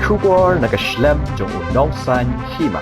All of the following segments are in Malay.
Shubor nakaslem jong unongsan hima.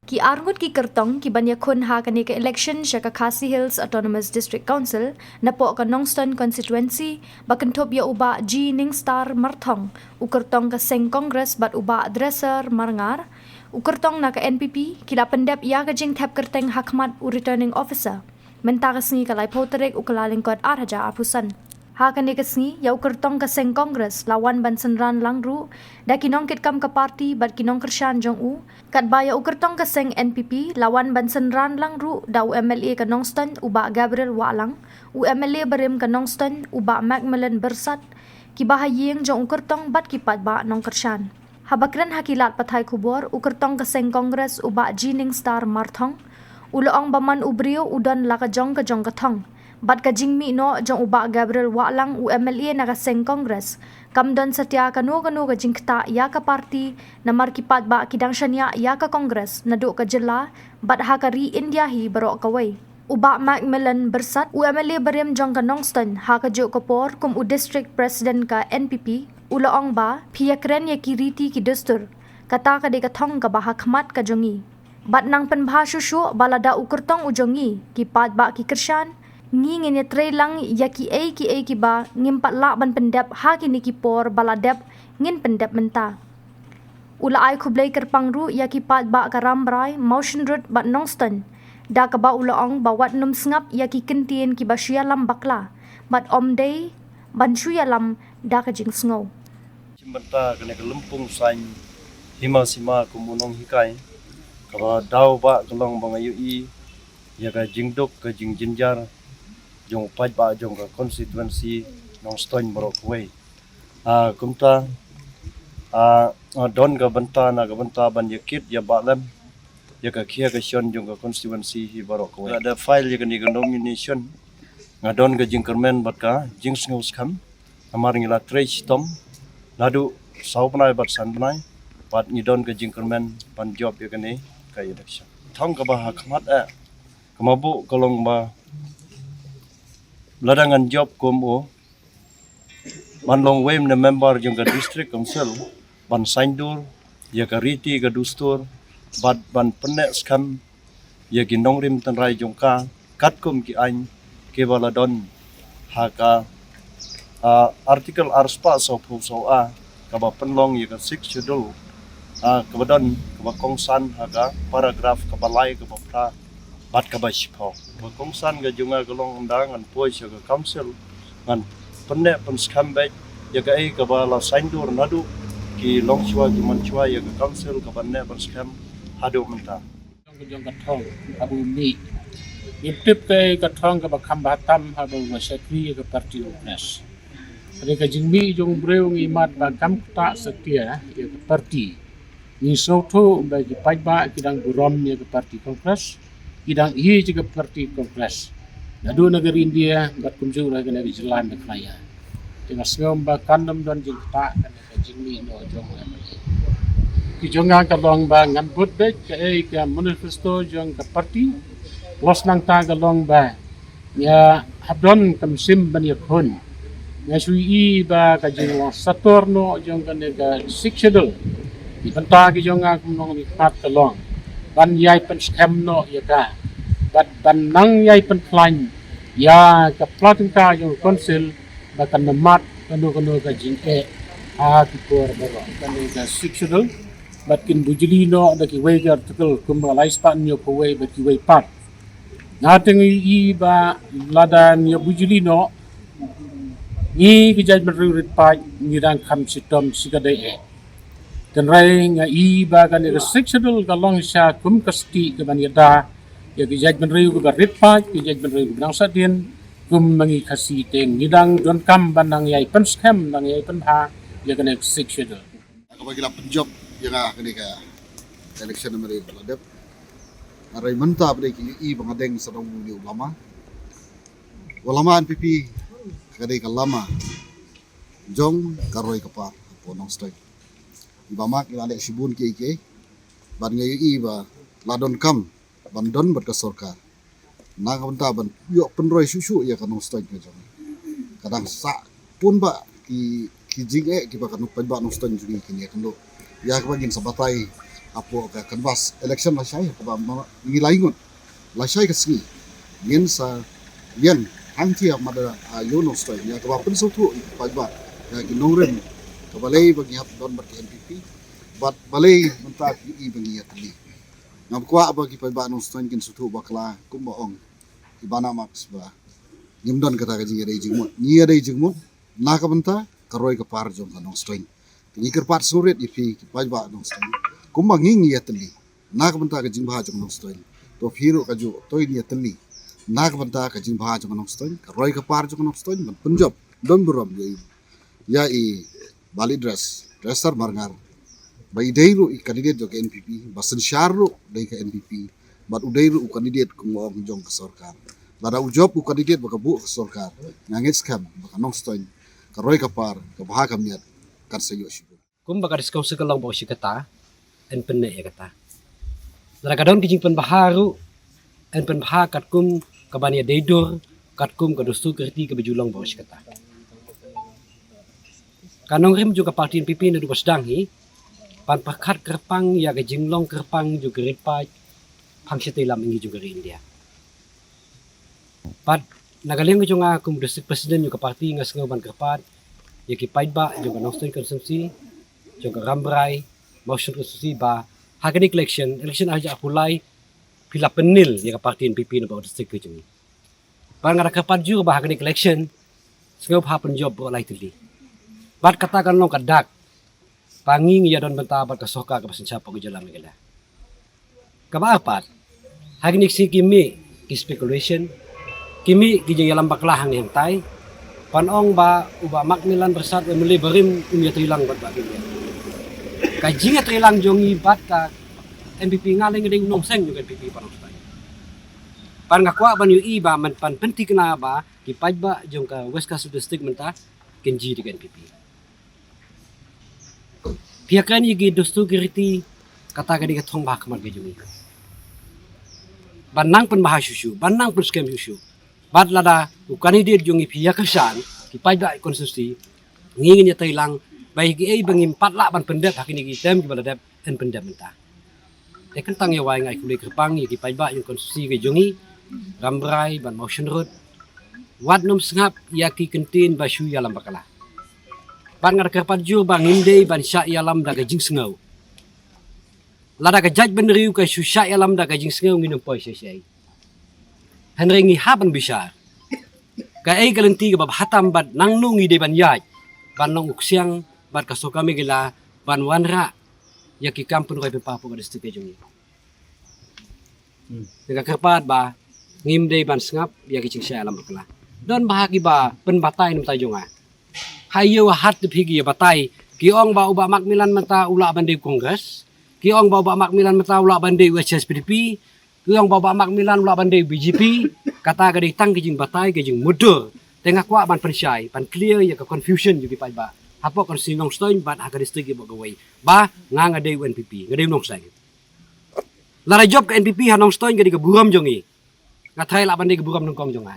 Ki arngut ki kertong ki banya kun ha kani ke election sya ka Khasi Hills Autonomous District Council na po ka Nongston constituency bakentop ya uba G Ning Star Marthong u kertong ka Seng Congress bat uba addresser Marangar u kertong na ka NPP kila pendep ya ka jing thap kerteng hakmat u returning officer menta ka sngi ka lai poterek u kalalingkot arhaja apusan ha kani ka sngi ya u kertong ka Seng Congress lawan bansenran langru da kinong kit kam ka party bat kinong kershan jong u kat baya u kertong ka Seng NPP lawan bansenran langru da u MLA ka Nongston uba Gabriel Walang u MLA berim ka Nongston uba Macmillan Bersat ki bahayeng jong u kertong bat ki pat ba nong kershan habakran hakilat pathai kubor u kertong ka Seng Congress uba Jining Star Marthong uloong baman ubrio udan laka jong ka thong bat ka jingmi no jong uba Gabriel Walang u MLA na ka Seng Congress kamdon satya kanu ka jingkta ya ka party na markipat ba kidang syanya ya ka Congress na do ka jela bat ha ka ri India hi barok kaway uba Macmillan Bersat u MLA berim jong ka Nongston ha ka jo kapor kum u district president ka NPP uloong ba piyakren ya kiriti ki dustur kata ka de ka thong ka ba hakmat ka jongi bat nang penbha shushu balada u kertong u jongi ki pat ba ki kershan ngi ngene tre lang ya ki ki ba ngimpat la ban pendap ha ki ni ki por baladap ngin pendap menta ula ai khublai kerpang ru ya ki pat ba karambrai motion road bat Nongston da ka ba ulaong bawat num sngap ya ki kentien ki basya lam bakla bat omdei ban shuya lam da ka jing sngo cimbenta kene kelempung sain hima sima kumunong hikai kaba dau ba kelong bangayu i ya ka jingdok ka jinjar jong pat ba jong ka constituency Nongston Borokwe kumta don ka benta ban yakit ya balem ya ka khia ka sion jong ka constituency hi Borokwe ada file ya ka ni nomination ngadon ka jingkermen bat ka jingsngos kham amar ngila trace tom ladu saupnai bat sanpnai bat ngidon ka jingkermen ban job ya ka ni ka election thong ka ba hakmat kamabu kolong ba ladangan job komo ban long wem na member jong ka district council ban saindur ya ka riti ka dustur ban penek skam ya ki nongrim tanrai jong ka katkum ki ain ke baladon ha ka artikel arspa so ka ba penlong ya ka 6 schedule kabadon ka ba kongsan ha ka paragraph ka balai ka ba pra bat ka ba sipo ba kongsan ga junga golong undang an poi sa ka council ngan penne pen skambek ya ka ka ba la saindur nadu ki long chua ki man chua ya ka council ka banne pen skam hadu menta jong ka thong abu mi iptip ke ka thong ka ba khambatam habu ma sekri ka parti uknas ade ka jingmi jong breu ngi mat ba kam ta setia ya ka parti ni soto ba ki pajba kidang burom ya ka parti kongres kidang hi juga parti kongres nadu negeri India bat kunjung ra kana jalan de kaya dengan ngom ba kandam don jing ta kana ka jingmi no jong ki jonga ka long ba ngan but be ka manifesto jong ka parti los nang ta ka long ba ya habdon kam sim ban yakun nga sui ba ka jing saturno jong kana ka schedule di banta ki jonga kum nong ni pat ka long ban yai pen scam no ya ka ban nang yai pen plan ya ka platin ka yung council ba kan mat kanu ka jing ki por ba kanu ka schedule bat kin bujili no da ki way article kum ba lai span yo po way ba ki way pat nating i ba lada yo bujili no ni ki judgment rit pa ni dang kam sitom sikade tenrai nga iba kan ni schedule ka long sha kum kasti ka banida ya ki judgment riu ka ritpa ki judgment riu nang sa din kum mangi khasi teng nidang don kam banang yai pen scam nang yai pen ha ya kan schedule ka bagila penjob ya ka kani ka election na mari baladep arai manta bre ki i bangadeng sa dong ni ulama NPP kani ka lama jong karoi ka pa ponong stay ibamak ilale sibun ke ban ngai i ba ladon kam bandon bat ka sarkar na ka banta ban yo penroi susu ya kanong stay ka jong kadang sa pun ba ki kijing kiba kan pa ba nong ston jugi kini kan lo ya ka bagin sabatai apo ka kanvas election la syai ka ba ngi laingon la syai ka singi ngin sa yan hang ti mada yo nong ston ya ka ba pen so tu pa ba ya ki nongren ka balai bagi hap don bar NPP bat balai mentak i bagi ya tali ngam kwa bagi pa ba nong ston kin sutu bakla kumbaong ibana max ba nimdon kata ka jinga dai jingmut ni dai jingmut na ka banta karoi ka par jong ka nong ston ni kerpat surit ipi pa ba nong ston kumbang ngi ya tali na ka banta ka jingba jong nong ston to phiro ka ju toy ni tali na ka banta ka jingba jong nong ston karoi ka par jong nong ston ban punjab don buram ya i bali dresser marngar bai deiru i kandidat jong NPP basen syarru dai ka NPP bat udairu kandidat kumong jong ka sarkar bada ujob u kandidat baka bu sarkar ngangit skam baka nong stoin karoi kapar ka baha kamiat kan sayo shibu kum baka diskusi kalau bawa kata en penne ya kata dara kadon kijing pen baharu en pen baha kat kum kabania deidur kat kum ka dostu kerti ke bejulong bawa kata kanong rim juga parti NPP na dukas dangi pan pakat kerpang ya ke jinglong kerpang juga ripat pangsyate lam ingi juga ri India pat nagaling ko nga kum district president yung parti nga sengawan kerpat ya ki paidba yung Noston konsumsi yung rambrai motion konsumsi ba hagani election aja apulai pila penil ya parti NPP na ba district ko yung pa nga kerpat juga ba hagani election sengaw happen job bolai tuli bat katakan long kadak panging ya don bentabat kasoka ka pasin siapa ko jalan megala kabapat hagani si kimi ki speculation kimi gijing yalam baklahang yang tai panong ba uba makmilan bersat emuli berim umya trilang bat ba kimi kajinga trilang jongi bat ka MPP ngaling ngeding nongseng juga MPP panong tai pan ngakwa ban yu iba man pan penti kena ba ki pajba jong ka West Coast District menta kenji di MPP piakan yigi dostu geriti kata gadi katong ba kamar gejungi banang pen bahasusu banang pen scam susu bad lada kandidat jungi pihak kesan kipai da konstitusi ngingin ya tailang baik ai bangim patla ban pendet hakini gitem kibala dep en pendet menta e kentang ya wai ngai kulai kerpang ya kipai ba yung konstitusi ke jungi rambrai ban motion road wat nom sengap ya ki kentin basu ya lam bakala ban ngar kerpat ju bang inde ban sya ya lam da gajing sengau lada ka jaj beneriu ka susya ya lam da gajing sengau nginum poi syai Henry haban bisar. Kai kalenti ka hatam bat nang nungi de ban yai. Ban nong uksiang bat kasoka megela ban wanra ya ki kampun kai papu ka district jungi. Tega kerpat ba ngim de ban sengap ya ki cingsya alam bakla. Don bahagi ba pen batai nem tajunga. Hayo hat de pigi ya batai kiong ba uba makmilan mata ula bande kongres. Kiong ba uba makmilan mata ula bande USSPDP. Yang bawa makmilan ula bandai BJP kata gadai tang kijing batai kijing mudur tengah kwa ban persyai ban clear ya ke confusion juga pai ba apa kon sinong stoin ban aga district ba gawai ba nga ngadai NPP ngadai nong sai lara job ke NPP hanong stoin gadai ke buram jongi ngathai la bandai ke buram nong kong jonga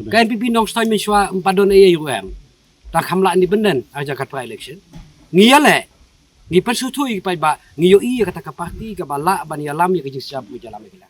ke NPP nong stoin miswa empadon AUM tak hamla independent aja kat pra election ngiyale ngi pasutui pai ba ngiyo iya kata ka parti ka bala ban yalam ya kijing siap mo jalam gila